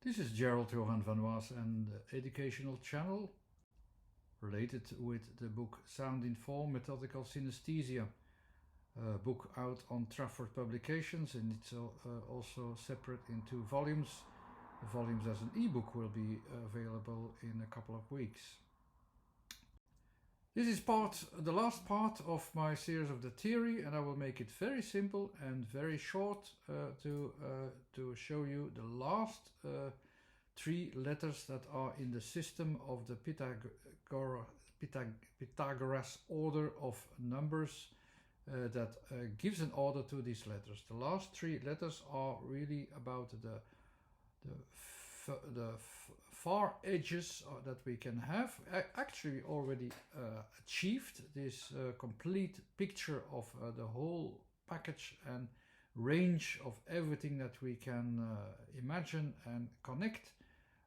This is Gerald Johan van Waas and the educational channel related with the book Sound in Form, Methodical Synesthesia, a book out on Trafford Publications, and it's also separate in 2 volumes. The volumes as an ebook will be available in a couple of weeks. This is the last part of my series of the theory, and I will make it very simple and very short to show you the last 3 letters that are in the system of the Pythagoras order of numbers that gives an order to these letters. The last 3 letters are really about the far edges that we can have. Actually, we already achieved this complete picture of the whole package and range of everything that we can imagine and connect.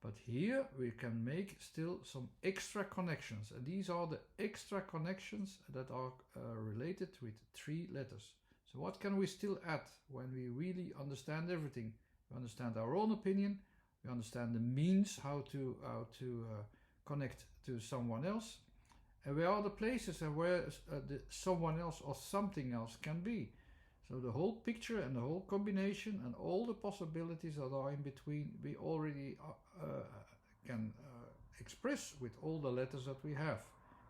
But here we can make still some extra connections, and these are the extra connections that are related with 3 letters. So what can we still add when we really understand everything? We understand our own opinion, we understand the means how to connect to someone else, and where are the places and where someone else or something else can be. So the whole picture and the whole combination and all the possibilities that are in between, we already can express with all the letters that we have.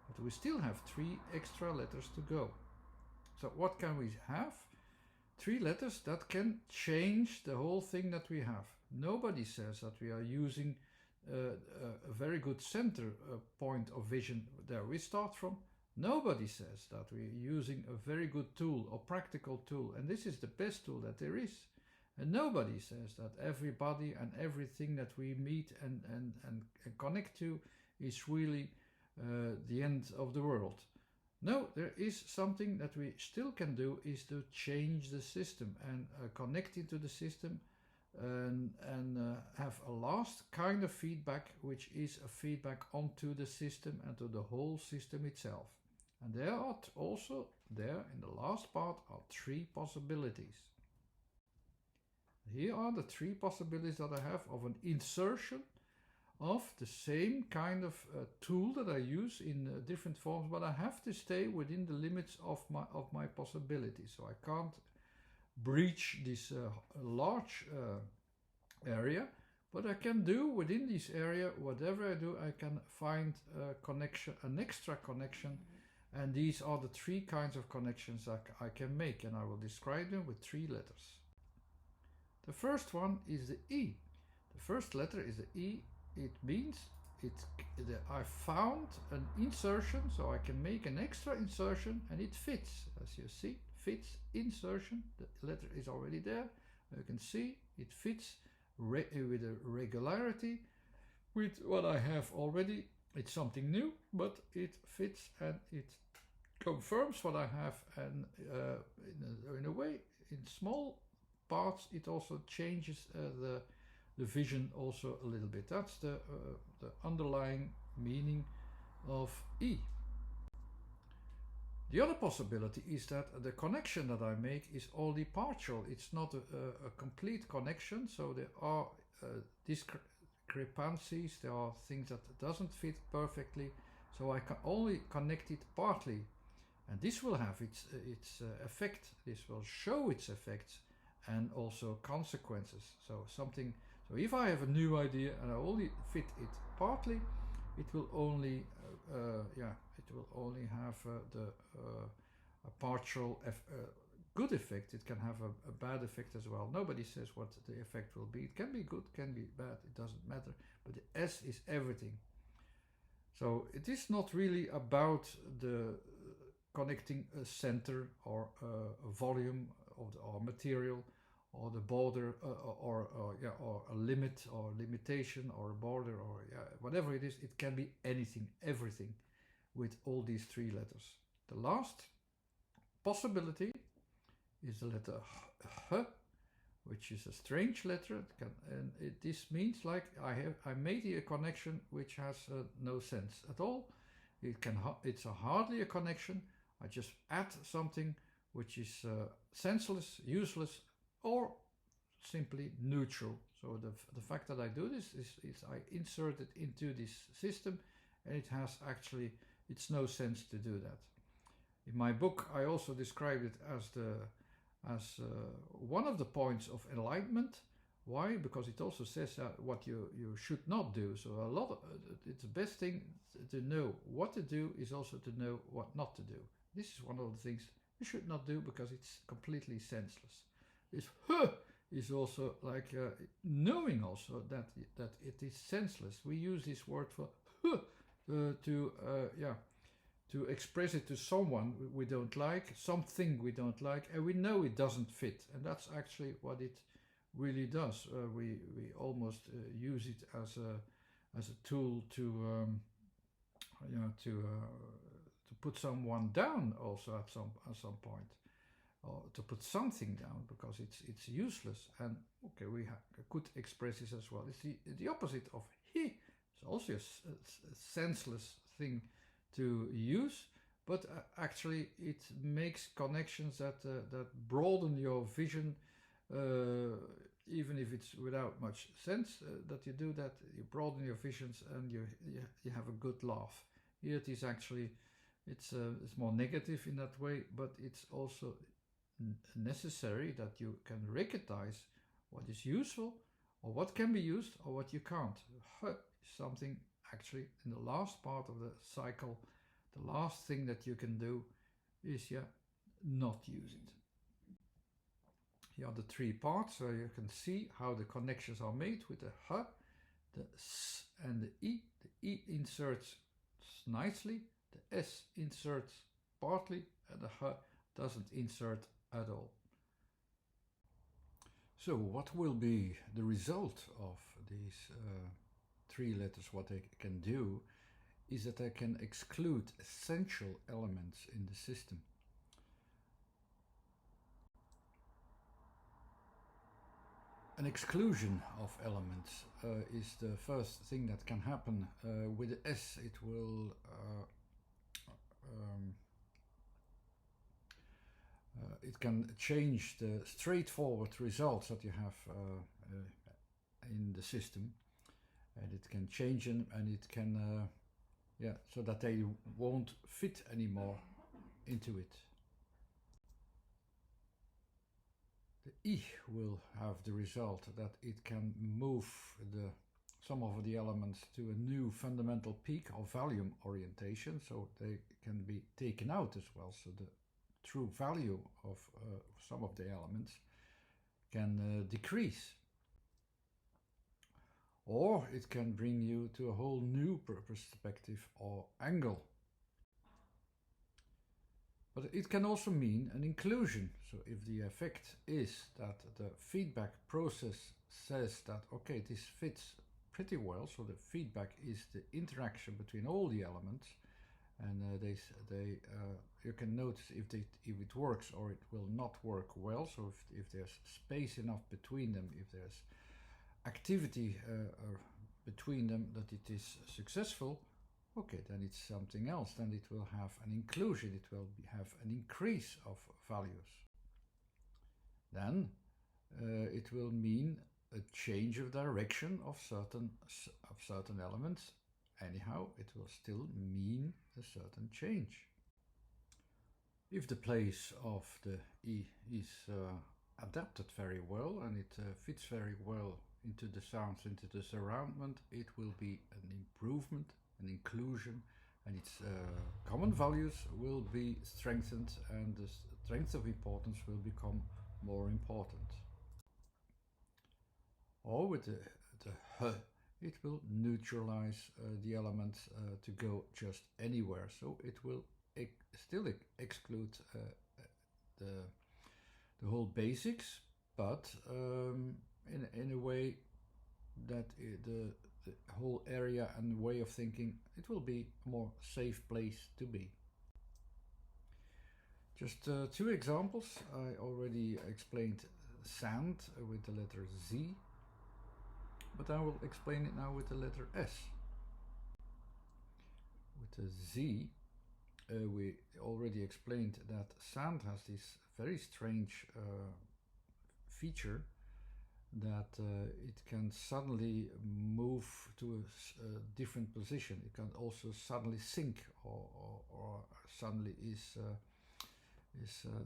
But we still have 3 extra letters to go. So what can we have? 3 letters that can change the whole thing that we have. Nobody says that we are using a very good center point of vision there we start from. Nobody says that we're using a very good tool or practical tool, and this is the best tool that there is. And nobody says that everybody and everything that we meet and connect to is really the end of the world. No, there is something that we still can do, is to change the system and connect into the system and have a last kind of feedback, which is a feedback onto the system and to the whole system itself. And there are also, there in the last part, are 3 possibilities. Here are the 3 possibilities that I have of an insertion of the same kind of tool that I use in different forms, but I have to stay within the limits of my possibilities. So I can't breach this large area, but I can do within this area, whatever I do, I can find a connection, an extra connection, and these are the 3 kinds of connections that I can make, and I will describe them with 3 letters. The first one is the E. The first letter is the E. It means I found an insertion, so I can make an extra insertion and it fits. As you see, fits, insertion, the letter is already there. You can see it fits with a regularity with what I have already. It's something new, but it fits and it confirms what I have, and in a way, in small parts, it also changes the vision also a little bit. That's the underlying meaning of E. The other possibility is that the connection that I make is only partial. It's not a complete connection, so there are discrepancies, there are things that doesn't fit perfectly, so I can only connect it partly. And this will have its effect, this will show its effects and also consequences. So if I have a new idea and I only fit it partly, it will only have a partial good effect. It can have a bad effect as well. Nobody says what the effect will be. It can be good, can be bad, it doesn't matter. But the S is everything. So it is not really about the connecting a center or a volume of or material, or the border, or a limit or limitation or a border, or whatever it is. It can be anything, everything, with all these 3 letters. The last possibility is the letter H, which is a strange letter, this means like I made here a connection which has no sense at all. It's hardly a connection. I just add something which is senseless, useless, or simply neutral. So So the fact that I do this is I insert it into this system, and it has actually, it's no sense to do that. In my book, I also describe it as one of the points of enlightenment. Why? Because it also says what you should not do. So it's the best thing to know what to do is also to know what not to do. This is one of the things you should not do because it's completely senseless. This is also like knowing also that it is senseless. We use this word for to express it to someone we don't like, something we don't like, and we know it doesn't fit. And that's actually what it really does. We almost use it as a tool to put someone down also at some point, or to put something down because it's useless. And okay, we could express this as well. It's the opposite of he. It's also a senseless thing to use, but actually it makes connections that broaden your vision, even if it's without much sense that you do that. You broaden your visions and you have a good laugh. Here it is actually, it's more negative in that way, but it's also necessary that you can recognize what is useful or what can be used or what you can't. Something actually in the last part of the cycle, the last thing that you can do is not use it. Here are the three parts, so you can see how the connections are made with the h, the s and the e. The e inserts nicely, the s inserts partly, and the h doesn't insert at all. So what will be the result of these three letters? What I can do is that I can exclude essential elements in the system. An exclusion of elements is the first thing that can happen. With the S, it will it can change the straightforward results that you have in the system, and it can change them, and it can so that they won't fit anymore into it. The I will have the result that it can move some of the elements to a new fundamental peak or volume orientation, so they can be taken out as well. So the true value of some of the elements can decrease. Or it can bring you to a whole new perspective or angle. But it can also mean an inclusion. So if the effect is that the feedback process says that, okay, this fits pretty well, so the feedback is the interaction between all the elements, and you can notice if it works or it will not work well. So if there's space enough between them, if there's activity between them, that it is successful, okay, then it's something else. Then it will have an inclusion, it will have an increase of values. Then it will mean a change of direction of certain elements. Anyhow, it will still mean a certain change. If the place of the I is adapted very well and it fits very well into the sounds, into the surroundment, it will be an improvement, an inclusion, and its common values will be strengthened, and the strength of importance will become more important. Or with the h, it will neutralize the elements to go just anywhere, so it will still exclude the whole basics, but in a way that the whole area and way of thinking, it will be a more safe place to be. Just two examples. I already explained sand with the letter Z, but I will explain it now with the letter S. With the Z, we already explained that sand has this very strange feature that it can suddenly move to a different position. It can also suddenly sink, or suddenly is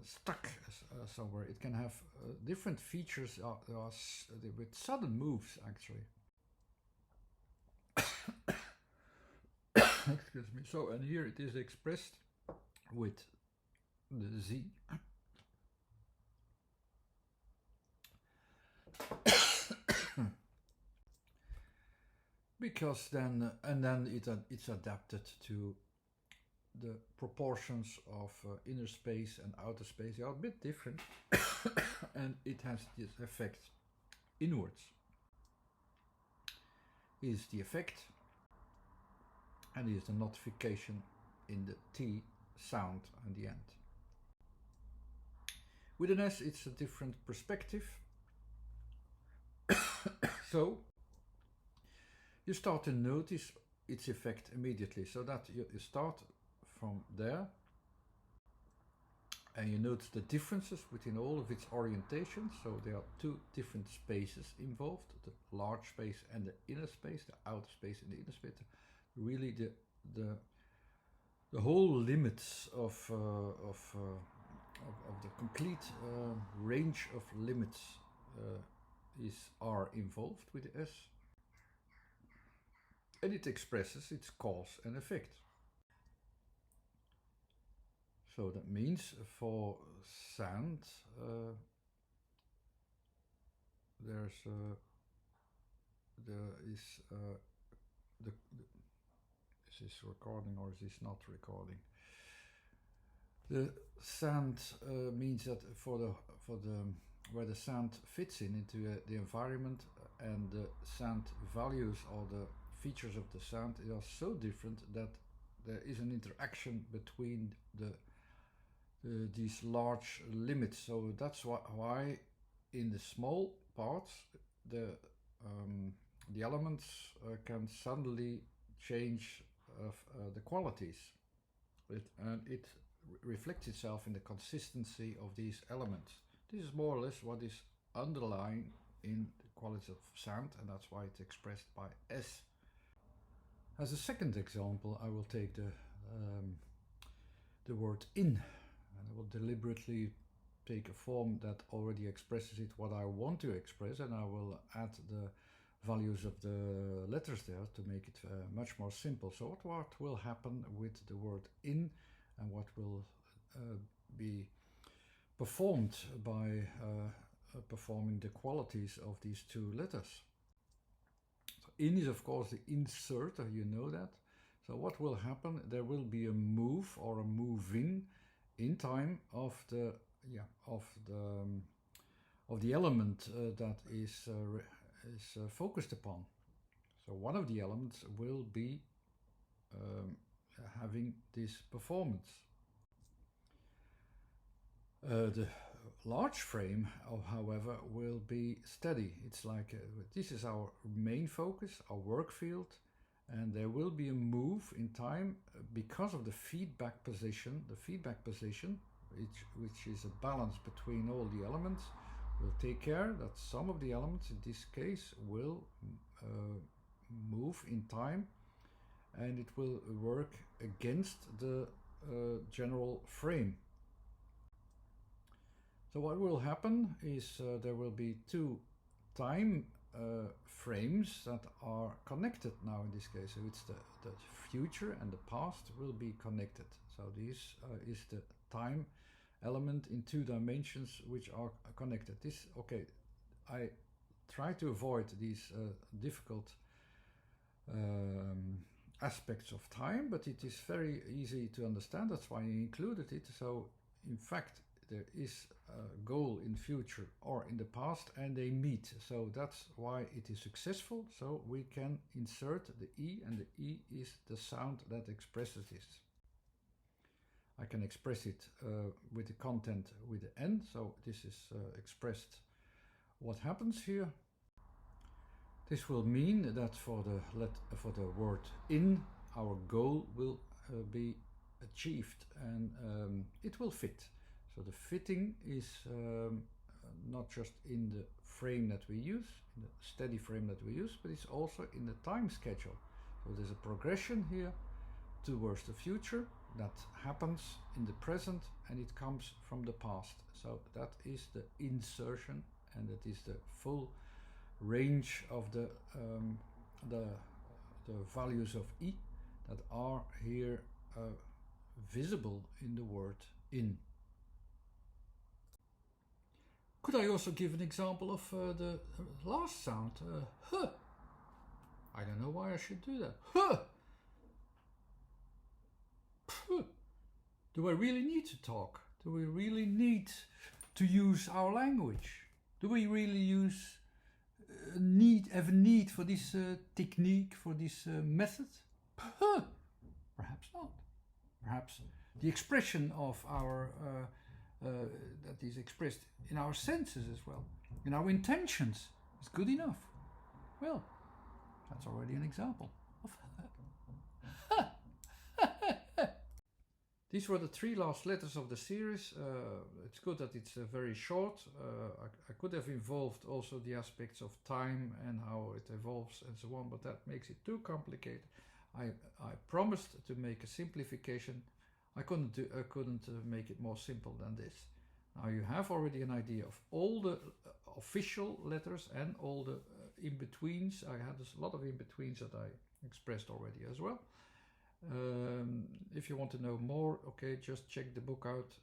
stuck somewhere. It can have different features with sudden moves, actually. Excuse me. So, and here it is expressed with the Z. Because then, and then it's adapted to the proportions of inner space and outer space. They are a bit different, and it has this effect inwards. Is the effect, and is the notification in the T sound at the end. With an S, it's a different perspective. So you start to notice its effect immediately. So that you start from there, and you notice the differences between all of its orientations. So there are two different spaces involved: the large space and the inner space, the outer space and the inner space. Really, the whole limits of the complete range of limits are involved with the S, and it expresses its cause and effect. So that means for sound, there is is this recording or is this not recording? The sound means that for the where the sound fits into the environment, and the sound values or the features of the sound are so different that there is an interaction between these large limits. So that's why in the small parts the elements can suddenly change the qualities, and it reflects itself in the consistency of these elements. This is more or less what is underlying in the quality of sound, and that's why it's expressed by S. As a second example, I will take the word in, and I will deliberately take a form that already expresses it what I want to express, and I will add the values of the letters there to make it much more simple. So what will happen with the word in, and what will be performed by performing the qualities of these two letters. So in is of course the insert, you know that. So what will happen? There will be a move or a moving in time of the element that is focused upon. So one of the elements will be having this performance. The large frame, however, will be steady. It's like this is our main focus, our work field, and there will be a move in time because of the feedback position. The feedback position, which is a balance between all the elements, will take care that some of the elements, in this case, will move in time, and it will work against the general frame. So what will happen is there will be two time frames that are connected now in this case. So it's the future and the past will be connected. So this is the time element in two dimensions which are connected. I try to avoid these difficult aspects of time, but it is very easy to understand. That's why I included it. So in fact, there is a goal in future or in the past, and they meet. So that's why it is successful. So we can insert the E, and the E is the sound that expresses this. I can express it with the content with the N. So this is expressed what happens here. This will mean that for the word in, our goal will be achieved, and it will fit. So the fitting is not just in the frame that we use, in the steady frame that we use, but it's also in the time schedule. So there's a progression here towards the future that happens in the present, and it comes from the past. So that is the insertion, and that is the full range of the values of E that are here visible in the word in. Could I also give an example of the last sound, huh? I don't know why I should do that. Huh! Puh. Do I really need to talk? Do we really need to use our language? Do we really have a need for this technique, for this method? Puh. Perhaps not. Perhaps the expression of our that is expressed in our senses as well, in our intentions, is good enough. Well, that's already an example of These were the 3 last letters of the series. It's good that it's very short. I could have involved also the aspects of time and how it evolves and so on, but that makes it too complicated. I promised to make a simplification. I couldn't make it more simple than this. Now you have already an idea of all the official letters and all the in-betweens. I had a lot of in-betweens that I expressed already as well. If you want to know more, okay, just check the book out,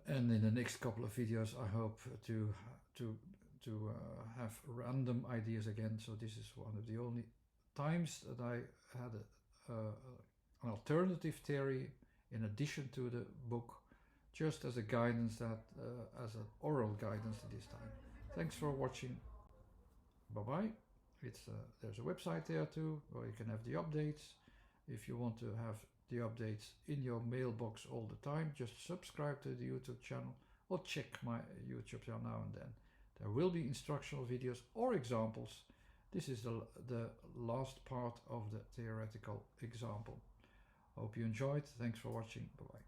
and in the next couple of videos I hope to have random ideas again. So this is one of the only times that I had an alternative theory in addition to the book, just as a guidance, as an oral guidance this time. Thanks for watching. Bye bye. There's a website there too, where you can have the updates. If you want to have the updates in your mailbox all the time, just subscribe to the YouTube channel or check my YouTube channel now and then. There will be instructional videos or examples. This is the last part of the theoretical example. Hope you enjoyed. Thanks for watching. Bye bye.